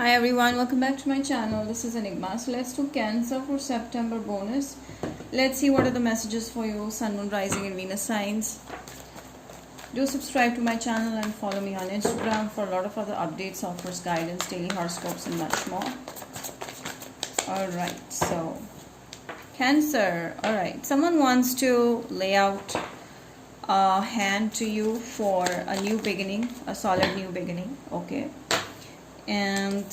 Hi everyone, welcome back to my channel. This is Enigma. So let's do Cancer for September bonus. Let's see what are the messages for you, Sun, Moon, Rising and Venus signs. Do subscribe to my channel and follow me on Instagram for a lot of other updates, offers, guidance, daily horoscopes and much more. Alright, so Cancer. Alright, someone wants to lay out a hand to you for a new beginning, a solid new beginning. Okay. And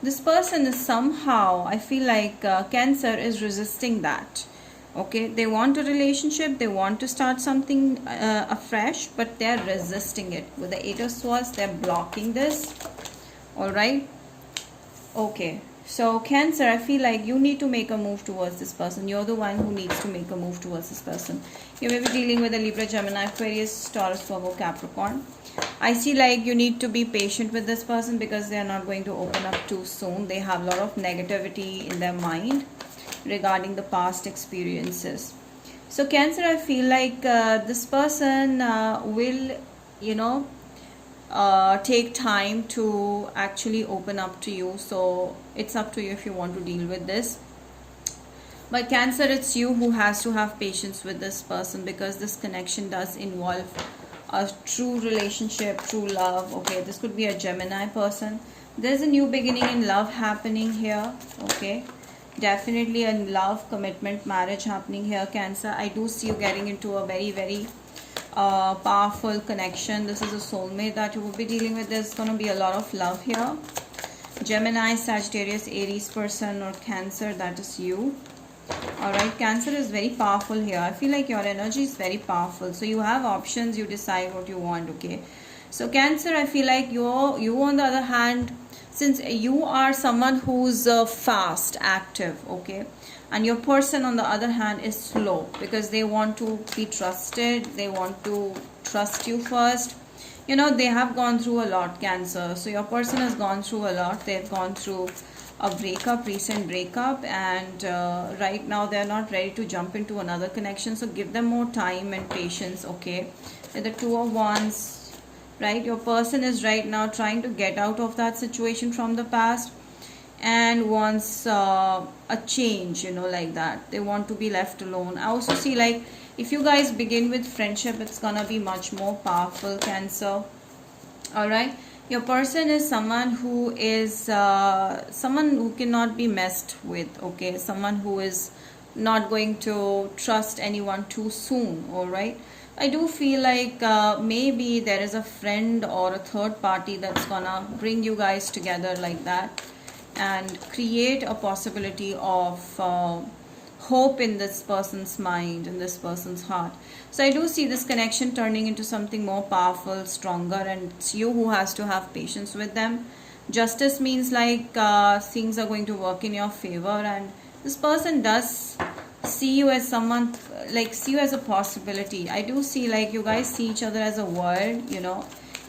this person is somehow, I feel like Cancer is resisting that. Okay, they want a relationship, they want to start something afresh, but they're resisting it. With the Eight of Swords, they're blocking this. All right. Okay, so Cancer, I feel like you need to make a move towards this person. You're the one who needs to make a move towards this person. You may be dealing with a Libra, Gemini, Aquarius, Taurus, Virgo, Capricorn. I see like you need to be patient with this person because they are not going to open up too soon. They have a lot of negativity in their mind regarding the past experiences. So Cancer, I feel like this person will, take time to actually open up to you. So it's up to you if you want to deal with this. But Cancer, it's you who has to have patience with this person because this connection does involve a true relationship, true love. Okay, this could be a Gemini person. There's a new beginning in love happening here. Okay, definitely a love, commitment, marriage happening here, Cancer. I do see you getting into a very powerful connection. This is a soulmate that you will be dealing with. There's going to be a lot of love here. Gemini, Sagittarius, Aries person or Cancer, that is you. Alright, Cancer is very powerful here. I feel like your energy is very powerful. So you have options, you decide what you want, okay? So Cancer, I feel like you on the other hand, since you are someone who's fast, active, okay? And your person on the other hand is slow because they want to be trusted. They want to trust you first. You know, they have gone through a lot, Cancer. So your person has gone through a lot. They've gone through a breakup, recent breakup, and right now they're not ready to jump into another connection. So give them more time and patience, okay? With the Two of Wands, right? Your person is right now trying to get out of that situation from the past and wants a change, like that. They want to be left alone. I also see like if you guys begin with friendship, it's gonna be much more powerful, Cancer. All right. Your person is someone who is someone who cannot be messed with, okay? Someone who is not going to trust anyone too soon, all right? I do feel like maybe there is a friend or a third party that's gonna bring you guys together like that and create a possibility of hope in this person's mind, in this person's heart. So I do see this connection turning into something more powerful, stronger, and it's you who has to have patience with them. Justice means like things are going to work in your favor, and this person does see you as someone, like see you as a possibility. I do see like you guys see each other as a world,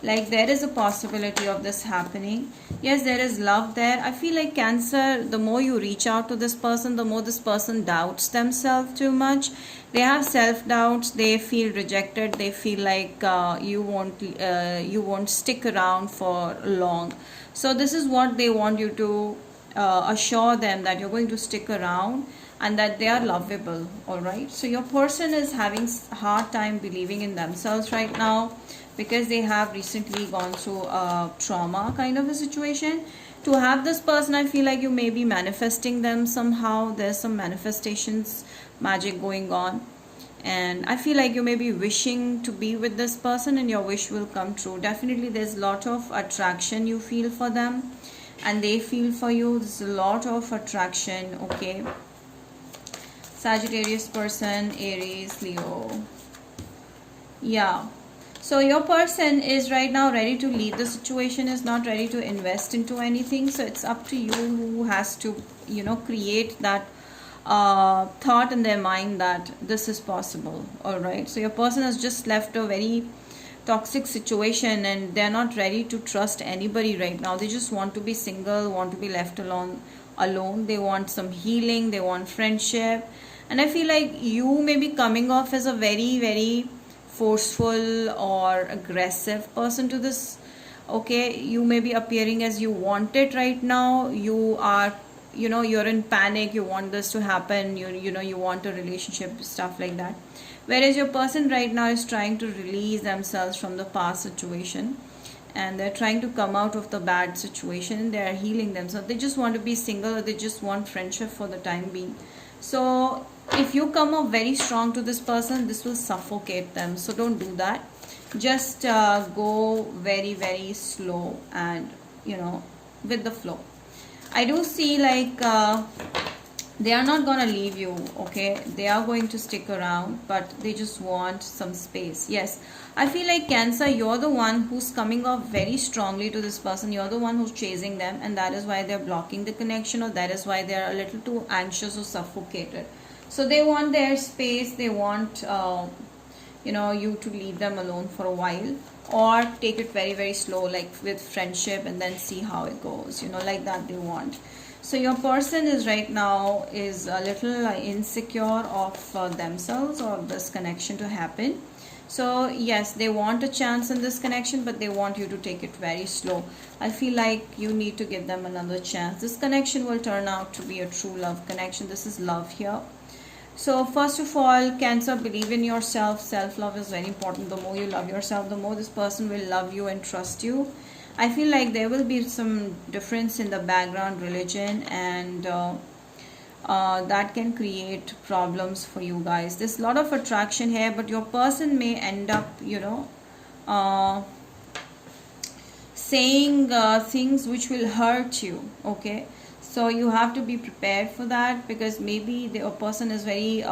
like there is a possibility of this happening. Yes, there is love there. I feel like Cancer, the more you reach out to this person, the more this person doubts themselves too much. They have self-doubts. They feel rejected. They feel like you won't stick around for long. So this is what they want you to assure them, that you're going to stick around and that they are lovable. All right, so your person is having a hard time believing in themselves right now because they have recently gone through a trauma kind of a situation. To have this person, I feel like you may be manifesting them somehow. There's some manifestations magic going on, and I feel like you may be wishing to be with this person and your wish will come true. Definitely there's a lot of attraction you feel for them and they feel for you. There's a lot of attraction, okay? Sagittarius person, Aries, Leo. Yeah. So your person is right now ready to leave the situation, is not ready to invest into anything. So it's up to you who has to, create that thought in their mind that this is possible. All right. So your person has just left a very toxic situation and they're not ready to trust anybody right now. They just want to be single, want to be left alone. They want some healing. They want friendship. And I feel like you may be coming off as a very forceful or aggressive person to this Okay, you may be appearing as you want it right now. You are, you're in panic, you want this to happen, you want a relationship, stuff like that. Whereas your person right now is trying to release themselves from the past situation, and they're trying to come out of the bad situation, and they are healing themselves. They just want to be single, or they just want friendship for the time being. So if you come up very strong to this person, this will suffocate them. So don't do that. Just go very very slow, and with the flow. I do see like they are not gonna leave you. Okay, they are going to stick around, but they just want some space. Yes, I feel like Cancer, you're the one who's coming off very strongly to this person. You're the one who's chasing them, and that is why they're blocking the connection, or that is why they're a little too anxious or suffocated. So they want their space. They want you to leave them alone for a while, or take it very very slow, like with friendship, and then see how it goes, like that they want. So your person is right now is a little insecure of themselves, or this connection to happen. So yes, they want a chance in this connection, but they want you to take it very slow. I feel like you need to give them another chance. This connection will turn out to be a true love connection. This is love here. So first of all, Cancer, believe in yourself. Self-love is very important. The more you love yourself, the more this person will love you and trust you. I feel like there will be some difference in the background religion, and that can create problems for you guys. There's a lot of attraction here, but your person may end up, uh, saying things which will hurt you. Okay, so you have to be prepared for that, because maybe the person is very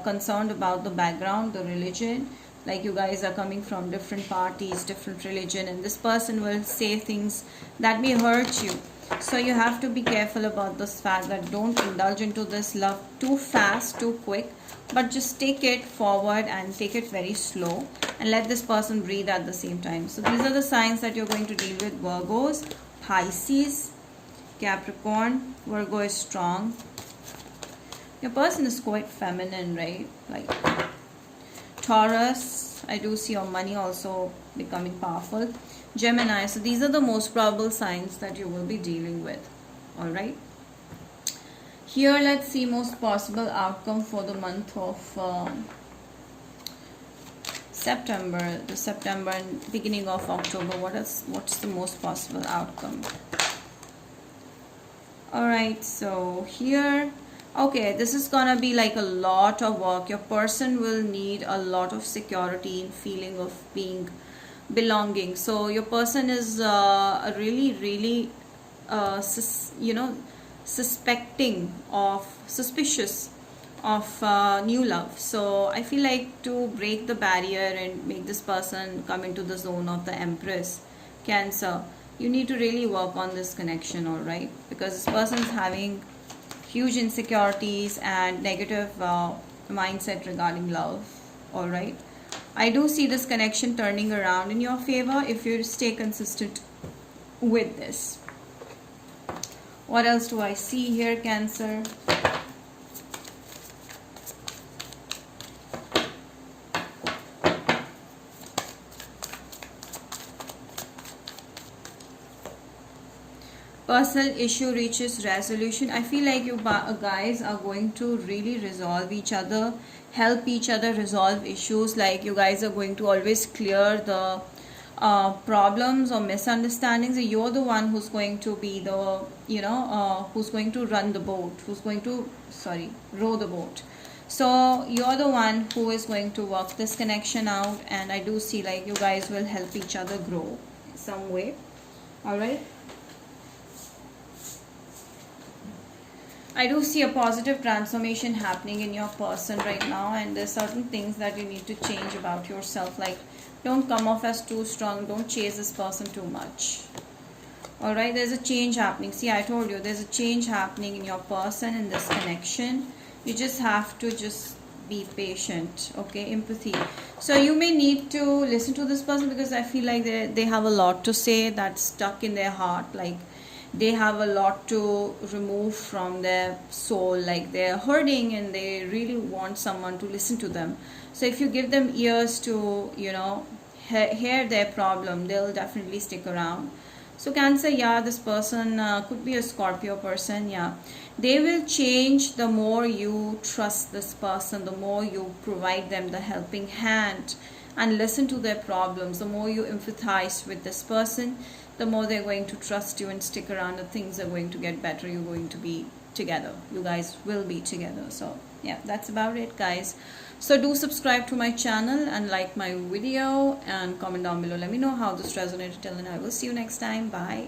concerned about the background, the religion. Like you guys are coming from different parties, different religion, and this person will say things that may hurt you. So you have to be careful about this fact, that don't indulge into this love too fast, too quick, but just take it forward and take it very slow, and let this person breathe at the same time. So these are the signs that you're going to deal with: Virgos, Pisces, Capricorn. Virgo is strong. Your person is quite feminine, right? Like Taurus, I do see your money also becoming powerful. Gemini, so these are the most probable signs that you will be dealing with. Alright. Here, let's see most possible outcome for the month of September. The September and beginning of October. What's the most possible outcome? Alright, so here, okay, this is gonna be like a lot of work. Your person will need a lot of security and feeling of being belonging. So your person is really really suspicious of new love. So I feel like to break the barrier and make this person come into the zone of the Empress, Cancer, you need to really work on this connection. All right, because this person is having huge insecurities and negative mindset regarding love. All right, I do see this connection turning around in your favor if you stay consistent with this. What else do I see here, Cancer? Personal issue reaches resolution. I feel like you guys are going to really resolve each other, help each other resolve issues. Like you guys are going to always clear the problems or misunderstandings. You're the one who's going to be the who's going to run the boat, who's going to row the boat. So you're the one who is going to work this connection out, and I do see like you guys will help each other grow some way. All right, I do see a positive transformation happening in your person right now, and there's certain things that you need to change about yourself. Like, don't come off as too strong. Don't chase this person too much. Alright, there's a change happening. See, I told you, there's a change happening in your person, in this connection. You just have to just be patient. Okay, empathy. So you may need to listen to this person, because I feel like they have a lot to say that's stuck in their heart. Like, they have a lot to remove from their soul. Like, they're hurting and they really want someone to listen to them. So if you give them ears to hear their problem, they'll definitely stick around. So Cancer, yeah, this person could be a Scorpio person. Yeah, they will change the more you trust this person, the more you provide them the helping hand and listen to their problems, the more you empathize with this person, the more they're going to trust you and stick around, and things are going to get better. You're going to be together. You guys will be together. So yeah, that's about it, guys. So do subscribe to my channel and like my video and comment down below. Let me know how this resonated, and I will see you next time. Bye.